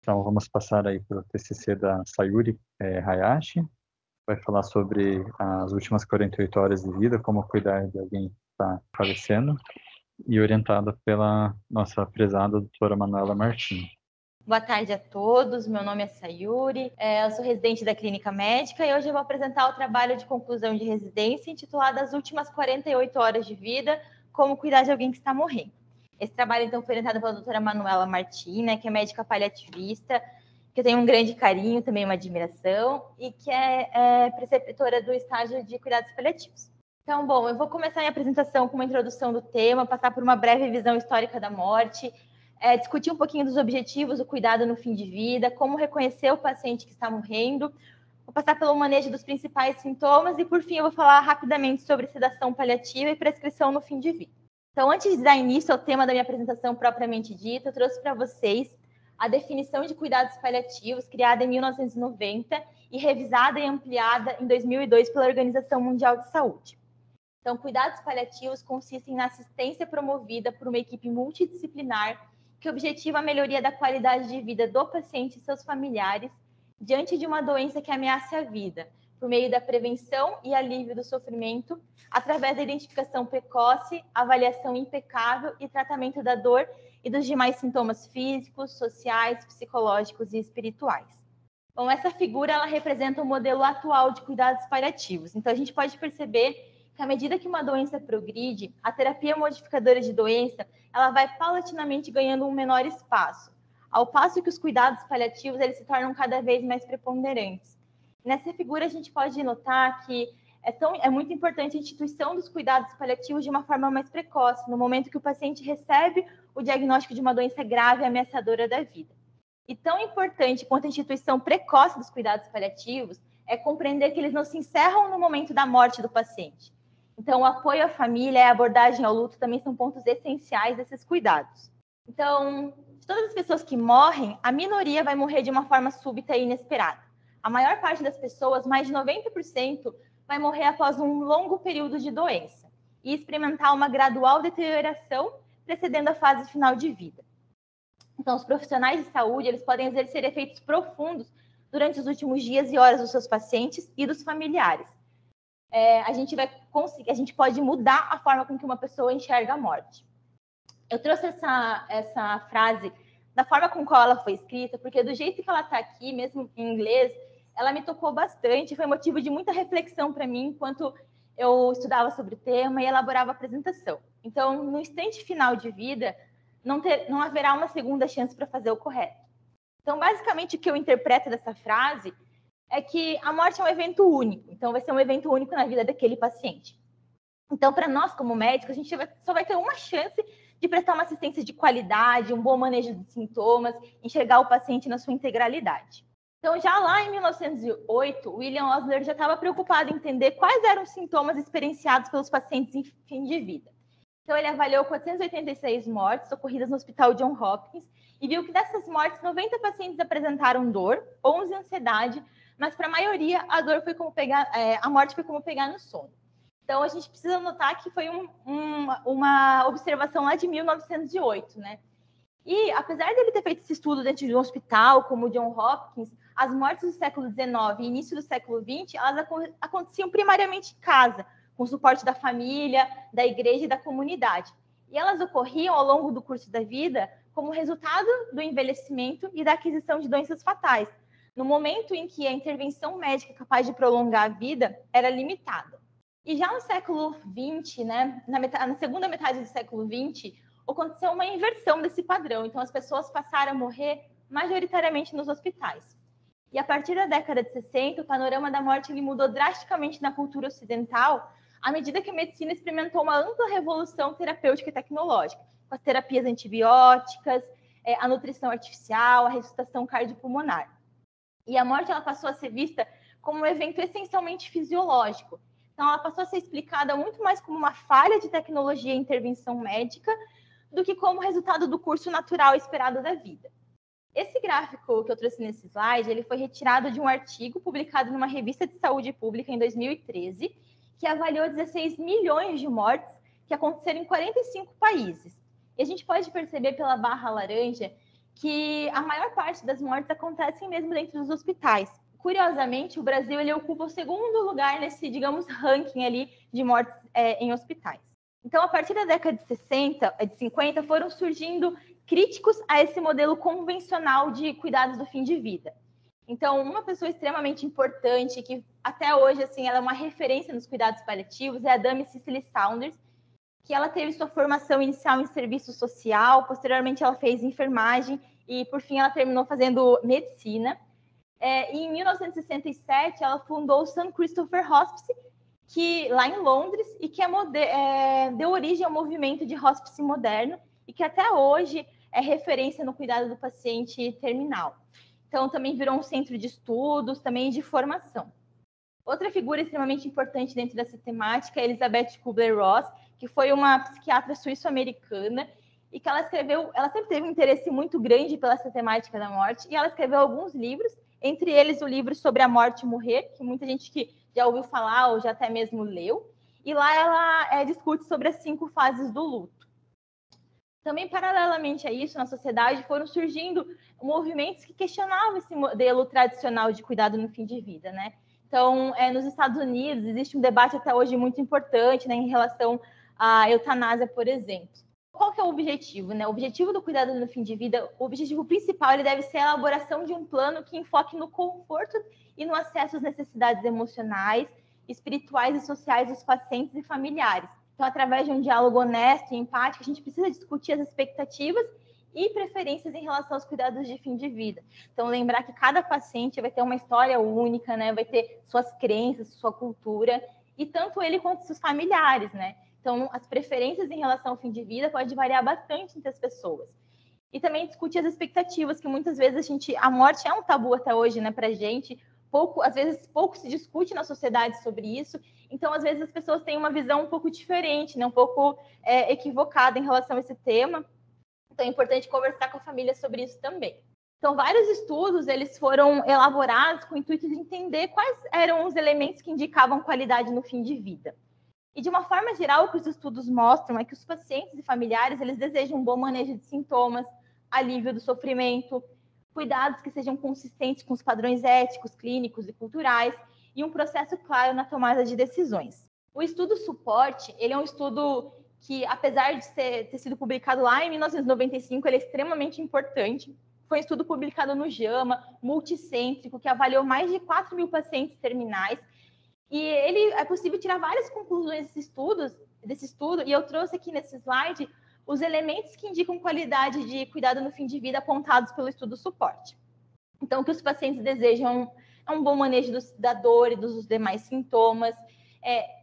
Então, vamos passar aí para o TCC da Sayuri Hayashi. Vai falar sobre as últimas 48 horas de vida, como cuidar de alguém que está falecendo, e orientada pela nossa prezada doutora Manuela Martins. Boa tarde a todos, meu nome é Sayuri, eu sou residente da Clínica Médica e hoje eu vou apresentar o trabalho de conclusão de residência intitulado As Últimas 48 Horas de Vida, como cuidar de alguém que está morrendo. Esse trabalho, então, foi orientado pela doutora Manuela Martins, né, que é médica paliativista, que eu tenho um grande carinho, também uma admiração, e que é preceptora do estágio de cuidados paliativos. Então, bom, eu vou começar minha apresentação com uma introdução do tema, passar por uma breve visão histórica da morte, discutir um pouquinho dos objetivos do cuidado no fim de vida, como reconhecer o paciente que está morrendo, vou passar pelo manejo dos principais sintomas e, por fim, eu vou falar rapidamente sobre sedação paliativa e prescrição no fim de vida. Então, antes de dar início ao tema da minha apresentação propriamente dita, eu trouxe para vocês a definição de cuidados paliativos, criada em 1990 e revisada e ampliada em 2002 pela Organização Mundial de Saúde. Então, cuidados paliativos consistem na assistência promovida por uma equipe multidisciplinar que objetiva a melhoria da qualidade de vida do paciente e seus familiares diante de uma doença que ameace a vida, por meio da prevenção e alívio do sofrimento, através da identificação precoce, avaliação impecável e tratamento da dor e dos demais sintomas físicos, sociais, psicológicos e espirituais. Bom, essa figura ela representa o modelo atual de cuidados paliativos. Então, a gente pode perceber que, à medida que uma doença progride, a terapia modificadora de doença ela vai paulatinamente ganhando um menor espaço, ao passo que os cuidados paliativos eles se tornam cada vez mais preponderantes. Nessa figura, a gente pode notar que é muito importante a instituição dos cuidados paliativos de uma forma mais precoce, no momento que o paciente recebe o diagnóstico de uma doença grave e ameaçadora da vida. E tão importante quanto a instituição precoce dos cuidados paliativos é compreender que eles não se encerram no momento da morte do paciente. Então, o apoio à família e a abordagem ao luto também são pontos essenciais desses cuidados. Então, de todas as pessoas que morrem, a minoria vai morrer de uma forma súbita e inesperada. A maior parte das pessoas, mais de 90%, vai morrer após um longo período de doença e experimentar uma gradual deterioração precedendo a fase final de vida. Então, os profissionais de saúde eles podem exercer efeitos profundos durante os últimos dias e horas dos seus pacientes e dos familiares. A gente pode mudar a forma com que uma pessoa enxerga a morte. Eu trouxe essa frase da forma com qual ela foi escrita, porque do jeito que ela está aqui, mesmo em inglês, ela me tocou bastante, foi motivo de muita reflexão para mim enquanto eu estudava sobre o tema e elaborava a apresentação. Então, no instante final de vida, não haverá uma segunda chance para fazer o correto. Então, basicamente, o que eu interpreto dessa frase é que a morte é um evento único. Então, vai ser um evento único na vida daquele paciente. Então, para nós, como médicos, a gente só vai ter uma chance de prestar uma assistência de qualidade, um bom manejo de sintomas, enxergar o paciente na sua integralidade. Então, já lá em 1908, William Osler já estava preocupado em entender quais eram os sintomas experienciados pelos pacientes em fim de vida. Então, ele avaliou 486 mortes ocorridas no Hospital Johns Hopkins e viu que dessas mortes, 90 pacientes apresentaram dor, 11 ansiedade, mas para a maioria a morte foi como pegar no sono. Então, a gente precisa notar que foi uma observação lá de 1908, né? E, apesar dele ter feito esse estudo dentro de um hospital, como o Johns Hopkins, as mortes do século XIX e início do século XX, elas aconteciam primariamente em casa, com o suporte da família, da igreja e da comunidade. E elas ocorriam ao longo do curso da vida como resultado do envelhecimento e da aquisição de doenças fatais, no momento em que a intervenção médica capaz de prolongar a vida era limitada. E já no século XX, né, na segunda metade do século XX, aconteceu uma inversão desse padrão. Então, as pessoas passaram a morrer majoritariamente nos hospitais. E a partir da década de 60, o panorama da morte ele mudou drasticamente na cultura ocidental, à medida que a medicina experimentou uma ampla revolução terapêutica e tecnológica, com as terapias antibióticas, a nutrição artificial, a ressuscitação cardiopulmonar. E a morte ela passou a ser vista como um evento essencialmente fisiológico. Então, ela passou a ser explicada muito mais como uma falha de tecnologia e intervenção médica do que como resultado do curso natural esperado da vida. Esse gráfico que eu trouxe nesse slide, ele foi retirado de um artigo publicado numa revista de saúde pública em 2013, que avaliou 16 milhões de mortes que aconteceram em 45 países. E a gente pode perceber pela barra laranja que a maior parte das mortes acontecem mesmo dentro dos hospitais. Curiosamente, o Brasil ele ocupa o segundo lugar nesse, digamos, ranking ali de mortes em hospitais. Então, a partir da década de 50, foram surgindo críticos a esse modelo convencional de cuidados do fim de vida. Então, uma pessoa extremamente importante, que até hoje assim, ela é uma referência nos cuidados paliativos, é a Dame Cicely Saunders, que ela teve sua formação inicial em serviço social, posteriormente ela fez enfermagem e, por fim, ela terminou fazendo medicina. E em 1967, ela fundou o St. Christopher Hospice, que, lá em Londres, e que deu origem ao movimento de hospice moderno e que até hoje é referência no cuidado do paciente terminal. Então, também virou um centro de estudos, também de formação. Outra figura extremamente importante dentro dessa temática é Elizabeth Kubler-Ross, que foi uma psiquiatra suíço-americana e que ela sempre teve um interesse muito grande pela essa temática da morte, e ela escreveu alguns livros, entre eles o livro sobre a morte e morrer, que muita gente que já ouviu falar ou já até mesmo leu, e lá ela discute sobre as 5 fases do luto. Também, paralelamente a isso, na sociedade foram surgindo movimentos que questionavam esse modelo tradicional de cuidado no fim de vida, né? Então, nos Estados Unidos, existe um debate até hoje muito importante, né, em relação à eutanásia, por exemplo. Qual que é o objetivo, né? O objetivo do cuidado no fim de vida, o objetivo principal, ele deve ser a elaboração de um plano que enfoque no conforto e no acesso às necessidades emocionais, espirituais e sociais dos pacientes e familiares. Então, através de um diálogo honesto e empático, a gente precisa discutir as expectativas e preferências em relação aos cuidados de fim de vida. Então, lembrar que cada paciente vai ter uma história única, né? Vai ter suas crenças, sua cultura, e tanto ele quanto seus familiares, né? Então, as preferências em relação ao fim de vida podem variar bastante entre as pessoas. E também discutir as expectativas, que muitas vezes a morte é um tabu até hoje, né, pra gente. Às vezes pouco se discute na sociedade sobre isso. Então, às vezes as pessoas têm uma visão um pouco diferente, né, um pouco equivocada em relação a esse tema. Então, é importante conversar com a família sobre isso também. Então, vários estudos eles foram elaborados com o intuito de entender quais eram os elementos que indicavam qualidade no fim de vida. E, de uma forma geral, o que os estudos mostram é que os pacientes e familiares eles desejam um bom manejo de sintomas, alívio do sofrimento, cuidados que sejam consistentes com os padrões éticos, clínicos e culturais, e um processo claro na tomada de decisões. O estudo suporte, ele é um estudo que, apesar de ter sido publicado lá em 1995, ele é extremamente importante. Foi um estudo publicado no JAMA, multicêntrico, que avaliou mais de 4.000 pacientes terminais. E é possível tirar várias conclusões desse estudo, e eu trouxe aqui nesse slide os elementos que indicam qualidade de cuidado no fim de vida apontados pelo estudo suporte. Então, o que os pacientes desejam é um bom manejo da dor e dos demais sintomas,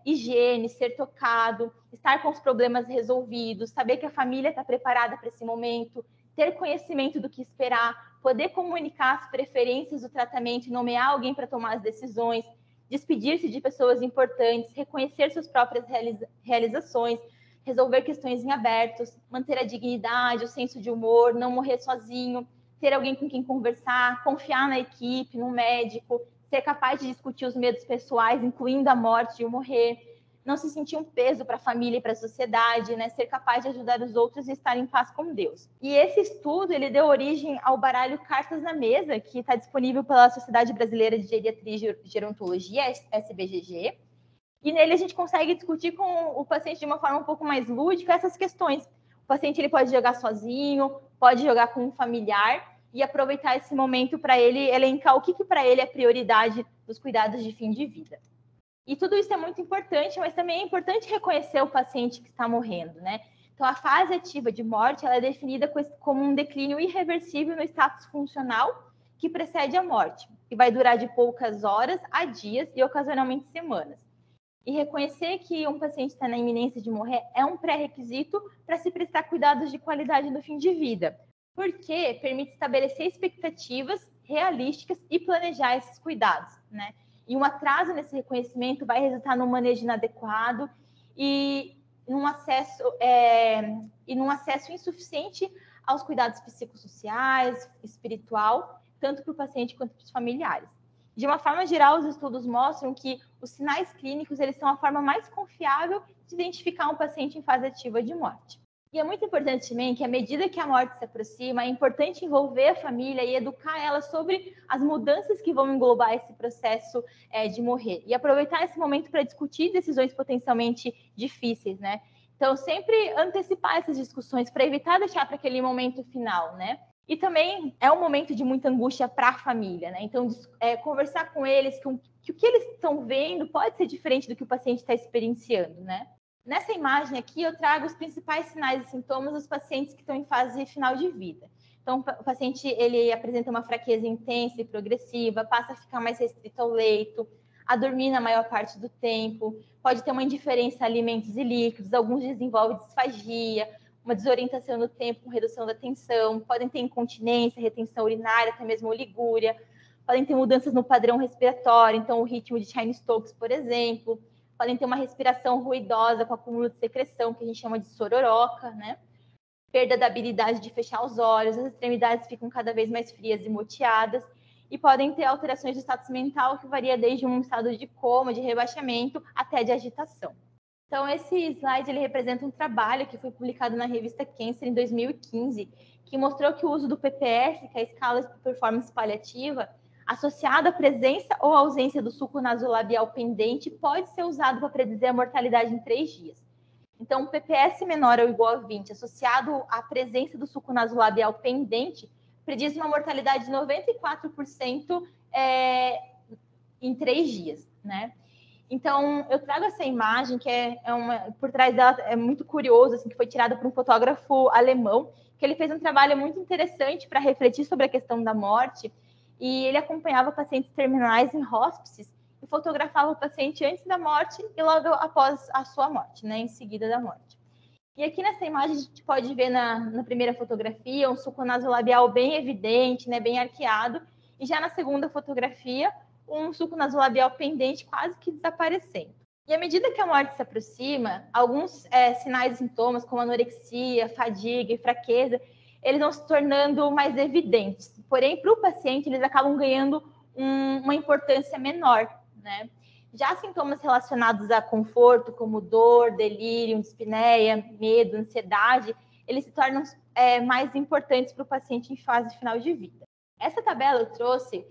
higiene, ser tocado, estar com os problemas resolvidos, saber que a família está preparada para esse momento, ter conhecimento do que esperar, poder comunicar as preferências do tratamento, nomear alguém para tomar as decisões, despedir-se de pessoas importantes, reconhecer suas próprias realizações, resolver questões em abertos, manter a dignidade, o senso de humor, não morrer sozinho, ter alguém com quem conversar, confiar na equipe, no médico, ser capaz de discutir os medos pessoais, incluindo a morte e o morrer, não se sentir um peso para a família e para a sociedade, né? Ser capaz de ajudar os outros e estar em paz com Deus. E esse estudo, ele deu origem ao baralho Cartas na Mesa, que está disponível pela Sociedade Brasileira de Geriatria e Gerontologia, SBGG, e nele a gente consegue discutir com o paciente de uma forma um pouco mais lúdica essas questões. O paciente ele pode jogar sozinho, pode jogar com um familiar, e aproveitar esse momento para ele elencar o que para ele é prioridade dos cuidados de fim de vida. E tudo isso é muito importante, mas também é importante reconhecer o paciente que está morrendo, né? Então, a fase ativa de morte ela é definida como um declínio irreversível no status funcional que precede a morte, e vai durar de poucas horas a dias e ocasionalmente semanas. E reconhecer que um paciente está na iminência de morrer é um pré-requisito para se prestar cuidados de qualidade no fim de vida, porque permite estabelecer expectativas realísticas e planejar esses cuidados, né? E um atraso nesse reconhecimento vai resultar num manejo inadequado e num acesso insuficiente aos cuidados psicossociais, espiritual, tanto para o paciente quanto para os familiares. De uma forma geral, os estudos mostram que os sinais clínicos eles são a forma mais confiável de identificar um paciente em fase ativa de morte. E é muito importante também que, à medida que a morte se aproxima, é importante envolver a família e educar ela sobre as mudanças que vão englobar esse processo de morrer. E aproveitar esse momento para discutir decisões potencialmente difíceis, né? Então, sempre antecipar essas discussões para evitar deixar para aquele momento final, né? E também é um momento de muita angústia para a família, né? Então, conversar com eles que o que eles estão vendo pode ser diferente do que o paciente está experienciando, né? Nessa imagem aqui, eu trago os principais sinais e sintomas dos pacientes que estão em fase final de vida. Então, o paciente ele apresenta uma fraqueza intensa e progressiva, passa a ficar mais restrito ao leito, a dormir na maior parte do tempo, pode ter uma indiferença a alimentos e líquidos, alguns desenvolvem disfagia, uma desorientação no tempo com redução da tensão, podem ter incontinência, retenção urinária, até mesmo oligúria, podem ter mudanças no padrão respiratório, então o ritmo de Cheyne-Stokes, por exemplo, podem ter uma respiração ruidosa com acúmulo de secreção, que a gente chama de sororoca, né? Perda da habilidade de fechar os olhos, as extremidades ficam cada vez mais frias e moteadas, e podem ter alterações de status mental que varia desde um estado de coma, de rebaixamento, até de agitação. Então, esse slide ele representa um trabalho que foi publicado na revista Cancer em 2015, que mostrou que o uso do PPS, que é a escala de performance paliativa, associado à presença ou ausência do suco nasolabial pendente, pode ser usado para predizer a mortalidade em 3 dias. Então, o PPS menor ou igual a 20, associado à presença do suco nasolabial pendente, prediz uma mortalidade de 94% em 3 dias, né? Então, eu trago essa imagem, que por trás dela é muito curioso, assim, que foi tirada por um fotógrafo alemão, que ele fez um trabalho muito interessante para refletir sobre a questão da morte, e ele acompanhava pacientes terminais em hóspices e fotografava o paciente antes da morte e logo após a sua morte, né, em seguida da morte. E aqui nessa imagem a gente pode ver na primeira fotografia um suco nasolabial bem evidente, né, bem arqueado, e já na segunda fotografia um suco nasolabial pendente quase que desaparecendo. E à medida que a morte se aproxima, alguns sinais e sintomas, como anorexia, fadiga e fraqueza, eles vão se tornando mais evidentes. Porém, para o paciente, eles acabam ganhando uma importância menor, né? Já sintomas relacionados a conforto, como dor, delírio, dispneia, medo, ansiedade, eles se tornam mais importantes para o paciente em fase final de vida. Essa tabela eu trouxe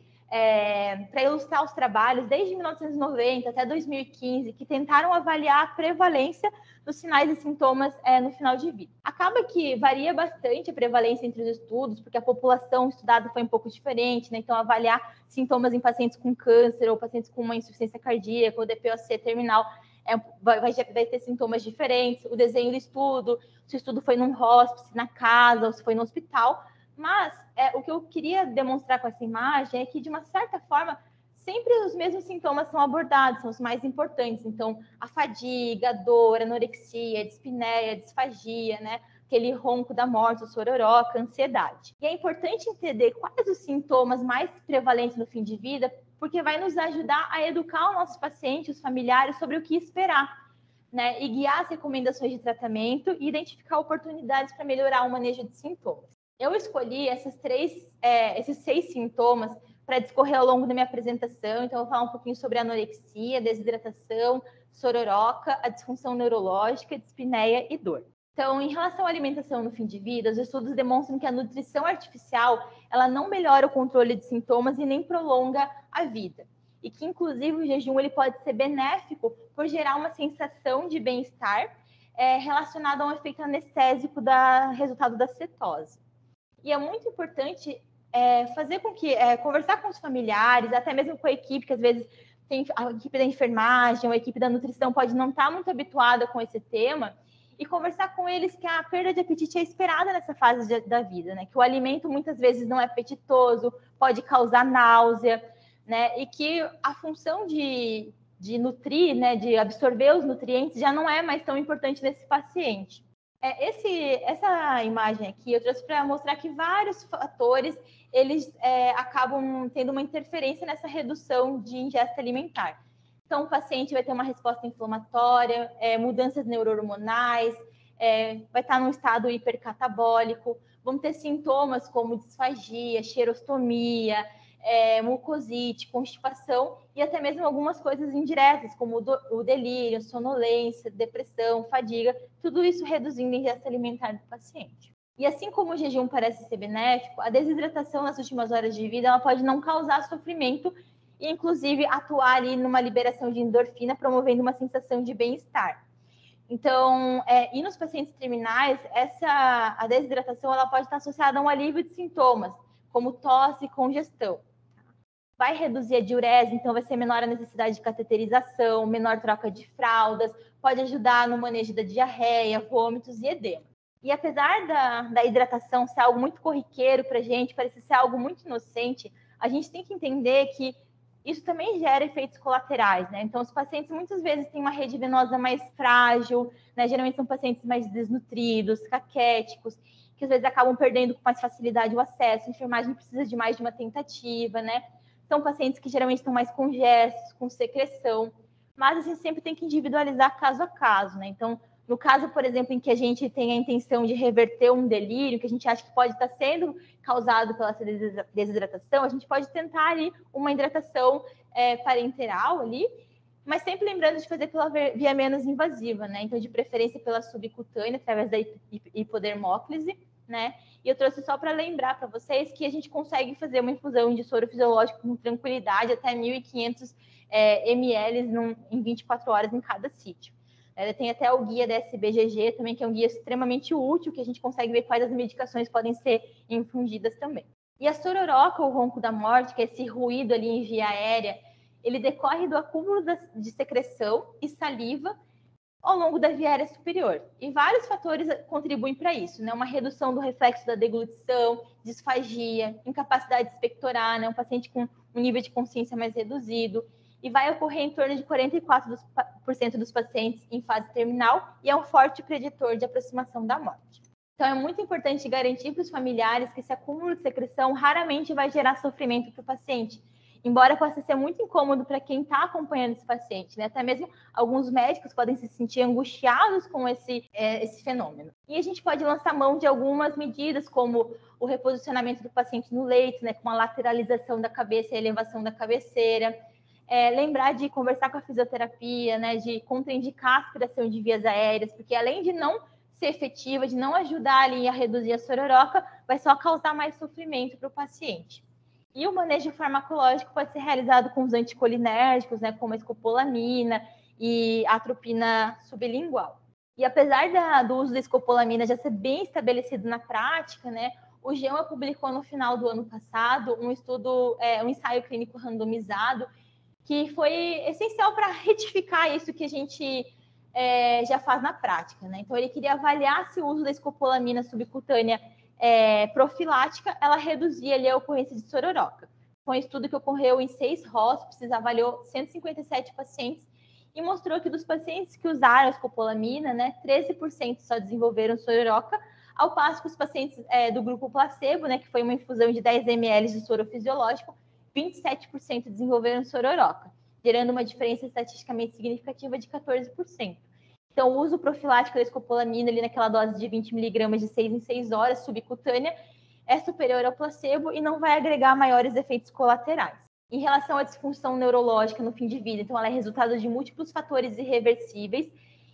para ilustrar os trabalhos desde 1990 até 2015 que tentaram avaliar a prevalência dos sinais e sintomas no final de vida. Acaba que varia bastante a prevalência entre os estudos, porque a população estudada foi um pouco diferente, né? Então, avaliar sintomas em pacientes com câncer ou pacientes com uma insuficiência cardíaca ou DPOC terminal vai ter sintomas diferentes. O desenho do estudo, se o estudo foi num hospice, na casa ou se foi no hospital. Mas o que eu queria demonstrar com essa imagem é que, de uma certa forma, sempre os mesmos sintomas são abordados, são os mais importantes. Então, a fadiga, a dor, a anorexia, a dispneia, a disfagia, né? Aquele ronco da morte, o sororoca, a ansiedade. E é importante entender quais os sintomas mais prevalentes no fim de vida, porque vai nos ajudar a educar o nosso paciente, os familiares, sobre o que esperar, né? E guiar as recomendações de tratamento e identificar oportunidades para melhorar o manejo de sintomas. Eu escolhi esses 6 sintomas para discorrer ao longo da minha apresentação. Então, eu vou falar um pouquinho sobre a anorexia, desidratação, sororoca, a disfunção neurológica, dispneia e dor. Então, em relação à alimentação no fim de vida, os estudos demonstram que a nutrição artificial ela não melhora o controle de sintomas e nem prolonga a vida. E que, inclusive, o jejum ele pode ser benéfico por gerar uma sensação de bem-estar relacionada a um efeito anestésico resultado da cetose. E é muito importante fazer com que conversar com os familiares, até mesmo com a equipe, que às vezes tem a equipe da enfermagem ou a equipe da nutrição pode não estar muito habituada com esse tema, e conversar com eles que a perda de apetite é esperada nessa fase da vida, né? Que o alimento muitas vezes não é apetitoso, pode causar náusea, né? E que a função de nutrir, né, de absorver os nutrientes já não é mais tão importante nesse paciente. Essa imagem aqui eu trouxe para mostrar que vários fatores eles acabam tendo uma interferência nessa redução de ingesta alimentar. Então, o paciente vai ter uma resposta inflamatória, mudanças neurohormonais, vai estar num estado hipercatabólico, vão ter sintomas como disfagia, xerostomia, mucosite, constipação e até mesmo algumas coisas indiretas, como o delírio, sonolência, depressão, fadiga, tudo isso reduzindo a ingesta alimentar do paciente. E assim como o jejum parece ser benéfico, a desidratação nas últimas horas de vida ela pode não causar sofrimento e, inclusive, atuar ali numa liberação de endorfina, promovendo uma sensação de bem-estar. Então, e nos pacientes terminais, a desidratação ela pode estar associada a um alívio de sintomas, como tosse e congestão. Vai reduzir a diurese, então vai ser menor a necessidade de cateterização, menor troca de fraldas, pode ajudar no manejo da diarreia, vômitos e edema. E apesar da hidratação ser algo muito corriqueiro para a gente, parecer ser algo muito inocente, a gente tem que entender que isso também gera efeitos colaterais, né? Então, os pacientes muitas vezes têm uma rede venosa mais frágil, né? Geralmente são pacientes mais desnutridos, caquéticos, que às vezes acabam perdendo com mais facilidade o acesso. A enfermagem precisa de mais de uma tentativa, né? São pacientes que geralmente estão mais congestos, com secreção, mas a gente sempre tem que individualizar caso a caso, né? Então, no caso, por exemplo, em que a gente tem a intenção de reverter um delírio, que a gente acha que pode estar sendo causado pela desidratação, a gente pode tentar ali uma hidratação parenteral ali, mas sempre lembrando de fazer pela via menos invasiva, né? Então, de preferência pela subcutânea, através da hipodermóclise, né? E eu trouxe só para lembrar para vocês que a gente consegue fazer uma infusão de soro fisiológico com tranquilidade, até 1.500 ml em 24 horas em cada sítio. Tem até o guia da SBGG também, que é um guia extremamente útil, que a gente consegue ver quais as medicações podem ser infundidas também. E a sororoca, ou ronco da morte, que é esse ruído ali em via aérea, ele decorre do acúmulo de secreção e saliva ao longo da via aérea superior. E vários fatores contribuem para isso, né? Uma redução do reflexo da deglutição, disfagia, incapacidade de expectorar, né? Um paciente com um nível de consciência mais reduzido, e vai ocorrer em torno de 44% dos pacientes em fase terminal e é um forte preditor de aproximação da morte. Então, é muito importante garantir para os familiares que esse acúmulo de secreção raramente vai gerar sofrimento para o paciente, embora possa ser muito incômodo para quem está acompanhando esse paciente, né? Até mesmo alguns médicos podem se sentir angustiados com esse fenômeno. E a gente pode lançar mão de algumas medidas, como o reposicionamento do paciente no leito, né? Com a lateralização da cabeça e a elevação da cabeceira. Lembrar de conversar com a fisioterapia, né? De contraindicar a aspiração de vias aéreas, porque além de não ser efetiva, de não ajudar ali a reduzir a sororoca, vai só causar mais sofrimento para o paciente. E o manejo farmacológico pode ser realizado com os anticolinérgicos, né, como a escopolamina e a atropina sublingual. E apesar do uso da escopolamina já ser bem estabelecido na prática, né, o GEMA publicou no final do ano passado um estudo, um ensaio clínico randomizado, que foi essencial para retificar isso que a gente já faz na prática, né? Então, ele queria avaliar se o uso da escopolamina subcutânea profilática, ela reduzia ali a ocorrência de sororoca. Foi um estudo que ocorreu em 6 hóspedes, avaliou 157 pacientes e mostrou que dos pacientes que usaram a escopolamina, né, 13% só desenvolveram sororoca, ao passo que os pacientes do grupo placebo, né, que foi uma infusão de 10 ml de soro fisiológico, 27% desenvolveram sororoca, gerando uma diferença estatisticamente significativa de 14%. Então, o uso profilático da escopolamina ali naquela dose de 20 mg de 6 em 6 horas, subcutânea, é superior ao placebo e não vai agregar maiores efeitos colaterais. Em relação à disfunção neurológica no fim de vida, então ela é resultado de múltiplos fatores irreversíveis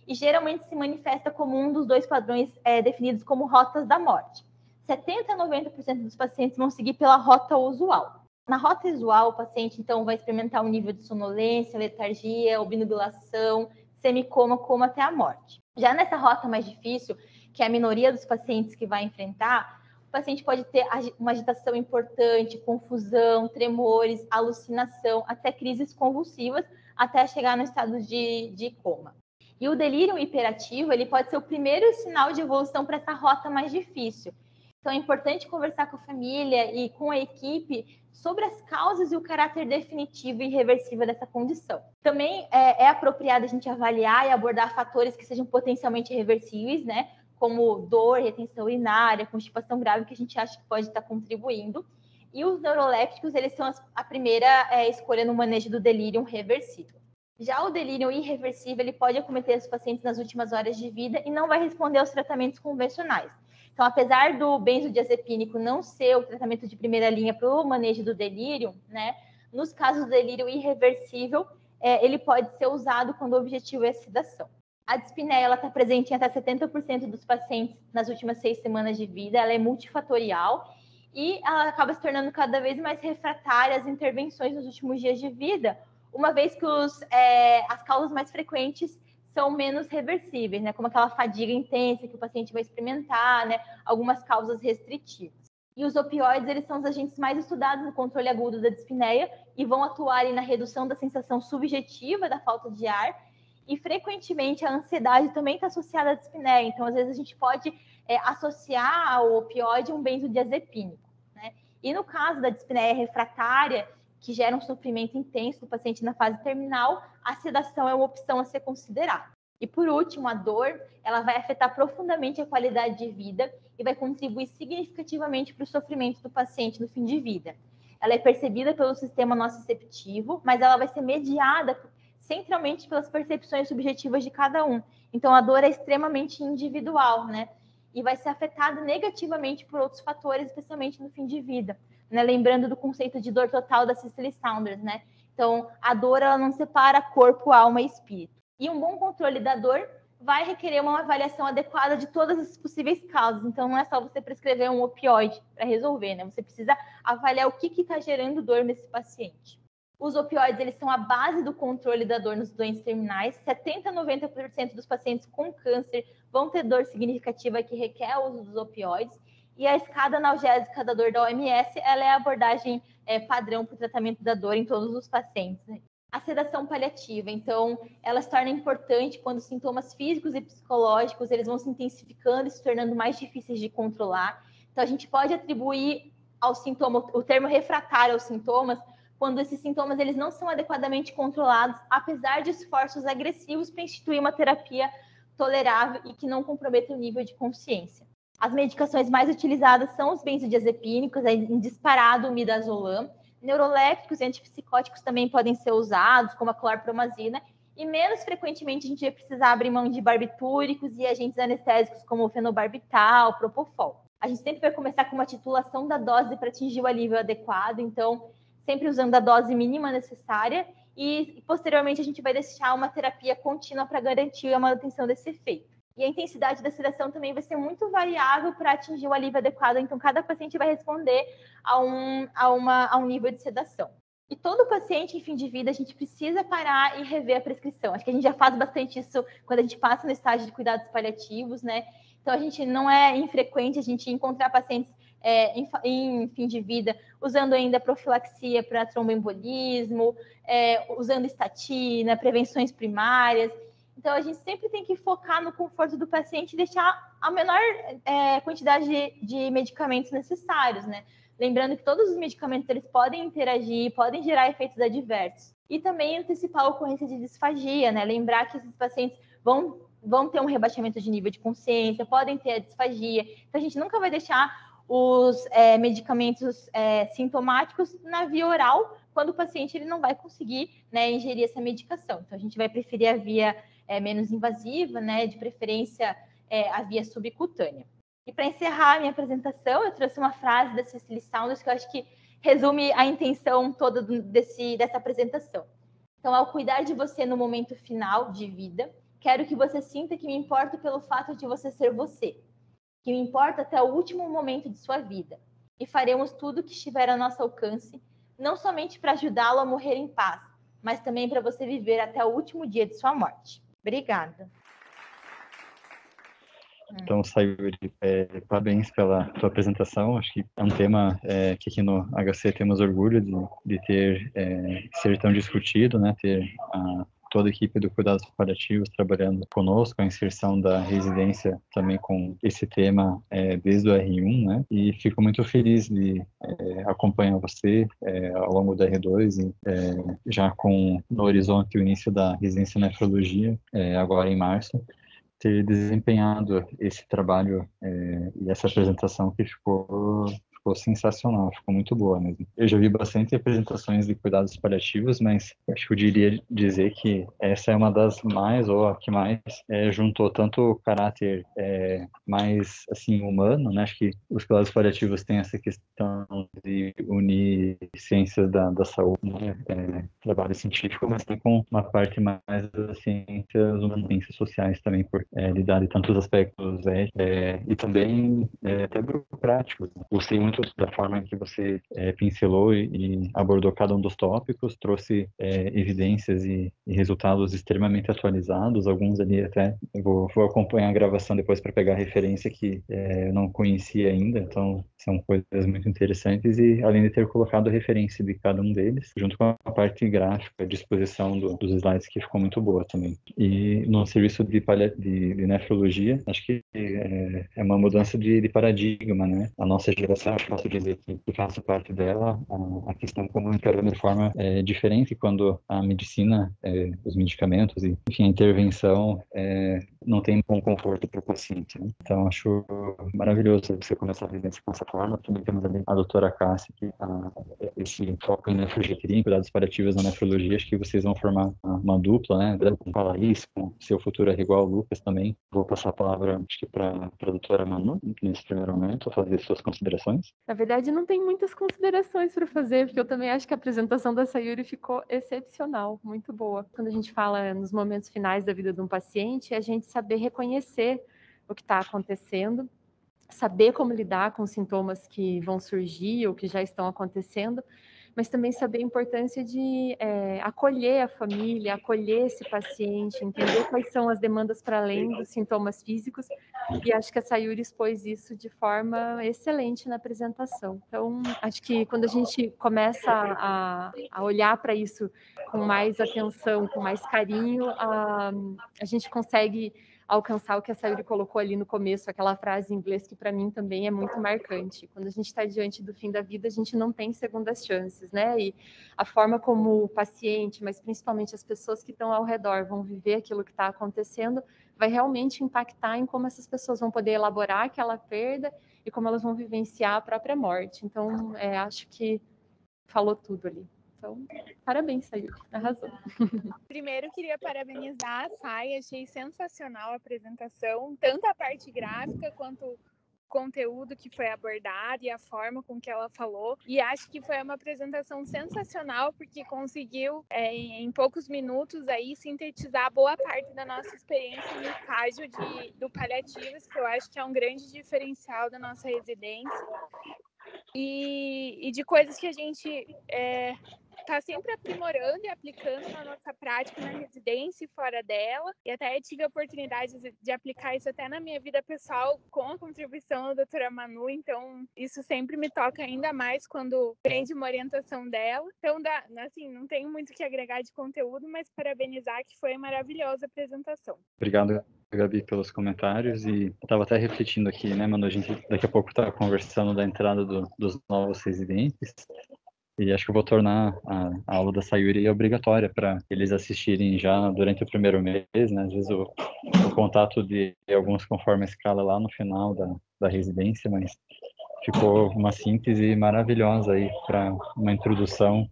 e geralmente se manifesta como um dos 2 padrões definidos como rotas da morte. 70% a 90% dos pacientes vão seguir pela rota usual. Na rota usual, o paciente, então, vai experimentar um nível de sonolência, letargia, obnubilação, semicoma, coma até a morte. Já nessa rota mais difícil, que é a minoria dos pacientes que vai enfrentar, o paciente pode ter uma agitação importante, confusão, tremores, alucinação, até crises convulsivas, até chegar no estado de coma. E o delírio hiperativo, ele pode ser o primeiro sinal de evolução para essa rota mais difícil. Então, é importante conversar com a família e com a equipe sobre as causas e o caráter definitivo e irreversível dessa condição. Também é apropriado a gente avaliar e abordar fatores que sejam potencialmente reversíveis, né? Como dor, retenção urinária, constipação grave, que a gente acha que pode estar contribuindo. E os neurolépticos, eles são a primeira escolha no manejo do delírio reversível. Já o delírio irreversível, ele pode acometer os pacientes nas últimas horas de vida e não vai responder aos tratamentos convencionais. Então, apesar do benzodiazepínico não ser o tratamento de primeira linha para o manejo do delírio, né, nos casos do delírio irreversível, ele pode ser usado quando o objetivo é a sedação. A dispneia está presente em até 70% dos pacientes nas últimas 6 semanas de vida, ela é multifatorial e ela acaba se tornando cada vez mais refratária às intervenções nos últimos dias de vida, uma vez que as causas mais frequentes são menos reversíveis, né? Como aquela fadiga intensa que o paciente vai experimentar, né? Algumas causas restritivas. E os opioides, eles são os agentes mais estudados no controle agudo da dispneia e vão atuar na redução da sensação subjetiva da falta de ar, e frequentemente a ansiedade também está associada à dispneia. Então, às vezes, a gente pode associar ao opioide um benzodiazepínico, né? E no caso da dispneia refratária, que gera um sofrimento intenso do paciente na fase terminal, a sedação é uma opção a ser considerada. E por último, a dor, ela vai afetar profundamente a qualidade de vida e vai contribuir significativamente para o sofrimento do paciente no fim de vida. Ela é percebida pelo sistema nociceptivo, mas ela vai ser mediada centralmente pelas percepções subjetivas de cada um. Então, a dor é extremamente individual, né? E vai ser afetada negativamente por outros fatores, especialmente no fim de vida. Né? Lembrando do conceito de dor total da Cicely Saunders, né? Então, a dor, ela não separa corpo, alma e espírito. E um bom controle da dor vai requerer uma avaliação adequada de todas as possíveis causas. Então, não é só você prescrever um opioide para resolver, né? Você precisa avaliar o que está gerando dor nesse paciente. Os opioides, eles são a base do controle da dor nos doentes terminais. 70 a 90% dos pacientes com câncer vão ter dor significativa que requer o uso dos opioides. E a escada analgésica da dor da OMS, ela é a abordagem padrão para o tratamento da dor em todos os pacientes, né? A sedação paliativa, então, ela se torna importante quando os sintomas físicos e psicológicos, eles vão se intensificando e se tornando mais difíceis de controlar. Então, a gente pode atribuir ao sintoma, o termo refratário aos sintomas, quando esses sintomas eles não são adequadamente controlados, apesar de esforços agressivos para instituir uma terapia tolerável e que não comprometa o nível de consciência. As medicações mais utilizadas são os benzodiazepínicos, em disparado o midazolam. Neurolépticos e antipsicóticos também podem ser usados, como a clorpromazina, e menos frequentemente a gente vai precisar abrir mão de barbitúricos e agentes anestésicos como o fenobarbital, propofol. A gente sempre vai começar com uma titulação da dose para atingir o alívio adequado, então sempre usando a dose mínima necessária e posteriormente a gente vai deixar uma terapia contínua para garantir a manutenção desse efeito. E a intensidade da sedação também vai ser muito variável para atingir o alívio adequado. Então, cada paciente vai responder a um nível de sedação. E todo paciente em fim de vida, a gente precisa parar e rever a prescrição. Acho que a gente já faz bastante isso quando a gente passa no estágio de cuidados paliativos, né? Então, a gente não é infrequente a gente encontrar pacientes em fim de vida usando ainda profilaxia para tromboembolismo, usando estatina, prevenções primárias. Então, a gente sempre tem que focar no conforto do paciente e deixar a menor quantidade de medicamentos necessários, né? Lembrando que todos os medicamentos eles podem interagir, podem gerar efeitos adversos. E também antecipar a ocorrência de disfagia, né? Lembrar que esses pacientes vão ter um rebaixamento de nível de consciência, podem ter a disfagia. Então, a gente nunca vai deixar os medicamentos sintomáticos na via oral, quando o paciente ele não vai conseguir, né, ingerir essa medicação. Então, a gente vai preferir a via menos invasiva, né, de preferência a via subcutânea. E para encerrar a minha apresentação, eu trouxe uma frase da Cicely Saunders que eu acho que resume a intenção toda dessa apresentação. Então, ao cuidar de você no momento final de vida, quero que você sinta que me importo pelo fato de você ser você, que me importa até o último momento de sua vida. E faremos tudo que estiver a nosso alcance, não somente para ajudá-lo a morrer em paz, mas também para você viver até o último dia de sua morte. Obrigada. Então, Sayuri, parabéns pela tua apresentação. Acho que é um tema que aqui no HC temos orgulho de ter ser tão discutido, né? Ter toda a equipe do Cuidados Paliativos trabalhando conosco, a inserção da residência também com esse tema desde o R1, né? E fico muito feliz de acompanhar você ao longo da R2 e já no horizonte o início da residência em nefrologia, agora em março, ter desempenhado esse trabalho e essa apresentação que ficou ficou sensacional, ficou muito boa mesmo. Eu já vi bastante apresentações de cuidados paliativos, mas acho que eu diria dizer que essa é uma das mais, ou a que mais, juntou tanto o caráter mais, assim, humano, né? Acho que os cuidados paliativos têm essa questão de unir ciências da saúde, né? Trabalho científico, mas tem com uma parte mais das ciências humanas, ciências sociais também, por lidar de tantos aspectos e também até burocráticos. Gostei muito da forma em que você pincelou e abordou cada um dos tópicos, trouxe evidências e resultados extremamente atualizados, alguns ali até eu vou acompanhar a gravação depois para pegar a referência que eu não conhecia ainda, então são coisas muito interessantes e além de ter colocado a referência de cada um deles, junto com a parte gráfica, a disposição dos slides que ficou muito boa também. E no serviço de nefrologia, acho que é uma mudança de paradigma, né? A nossa geração, acho que posso dizer que faço parte dela, a questão como encara de forma diferente quando a medicina, os medicamentos e, enfim, a intervenção não tem bom conforto para o paciente, né? Então, acho maravilhoso você começar a viver dessa forma. Também temos ali a doutora Cássia, que esse foco em nefrogeria, em cuidados paliativos na nefrologia, acho que vocês vão formar uma dupla, né? Com a Laís, com seu futuro é igual ao Lucas também. Vou passar a palavra, acho que para a doutora Manu, nesse primeiro momento, fazer suas considerações. Na verdade, não tem muitas considerações para fazer, porque eu também acho que a apresentação da Sayuri ficou excepcional, muito boa. Quando a gente fala nos momentos finais da vida de um paciente, é a gente saber reconhecer o que está acontecendo, saber como lidar com os sintomas que vão surgir ou que já estão acontecendo, mas também saber a importância de acolher a família, acolher esse paciente, entender quais são as demandas para além dos sintomas físicos, e acho que a Sayuri expôs isso de forma excelente na apresentação. Então, acho que quando a gente começa a olhar para isso com mais atenção, com mais carinho, a gente consegue alcançar o que a Sayuri colocou ali no começo, aquela frase em inglês que para mim também é muito marcante. Quando a gente está diante do fim da vida, a gente não tem segundas chances, né? E a forma como o paciente, mas principalmente as pessoas que estão ao redor vão viver aquilo que está acontecendo, vai realmente impactar em como essas pessoas vão poder elaborar aquela perda e como elas vão vivenciar a própria morte. Então, acho que falou tudo ali. Então, parabéns, Sayuri, arrasou. Primeiro, queria parabenizar a Sai, achei sensacional a apresentação, tanto a parte gráfica quanto o conteúdo que foi abordado e a forma com que ela falou. E acho que foi uma apresentação sensacional, porque conseguiu, em poucos minutos, aí sintetizar boa parte da nossa experiência no estágio do paliativos, que eu acho que é um grande diferencial da nossa residência. E de coisas que a gente está sempre aprimorando e aplicando na nossa prática na residência e fora dela. E até tive a oportunidade de aplicar isso até na minha vida pessoal com a contribuição da doutora Manu. Então, isso sempre me toca ainda mais quando prende uma orientação dela. Então, assim, não tenho muito o que agregar de conteúdo, mas parabenizar que foi maravilhosa a apresentação. Obrigado, Gabi, pelos comentários, e eu estava até refletindo aqui, né, Manu, a gente daqui a pouco está conversando da entrada dos novos residentes, e acho que eu vou tornar a aula da Sayuri obrigatória para eles assistirem já durante o primeiro mês, né, às vezes o contato de alguns conforme a escala lá no final da residência, mas ficou uma síntese maravilhosa aí para uma introdução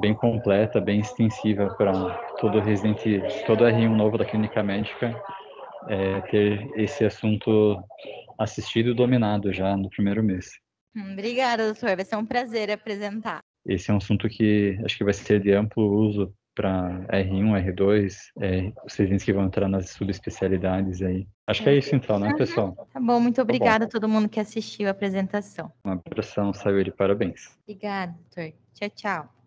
bem completa, bem extensiva para todo residente, todo R1 novo da clínica médica, ter esse assunto assistido e dominado já no primeiro mês. Obrigada, doutor. Vai ser um prazer apresentar. Esse é um assunto que acho que vai ser de amplo uso para R1, R2, os residentes que vão entrar nas subespecialidades aí. Acho que é isso então, né, pessoal? Tá bom, muito obrigada a todo mundo que assistiu a apresentação. Uma abração, Sayuri, parabéns. Obrigada, doutor. Tchau, tchau.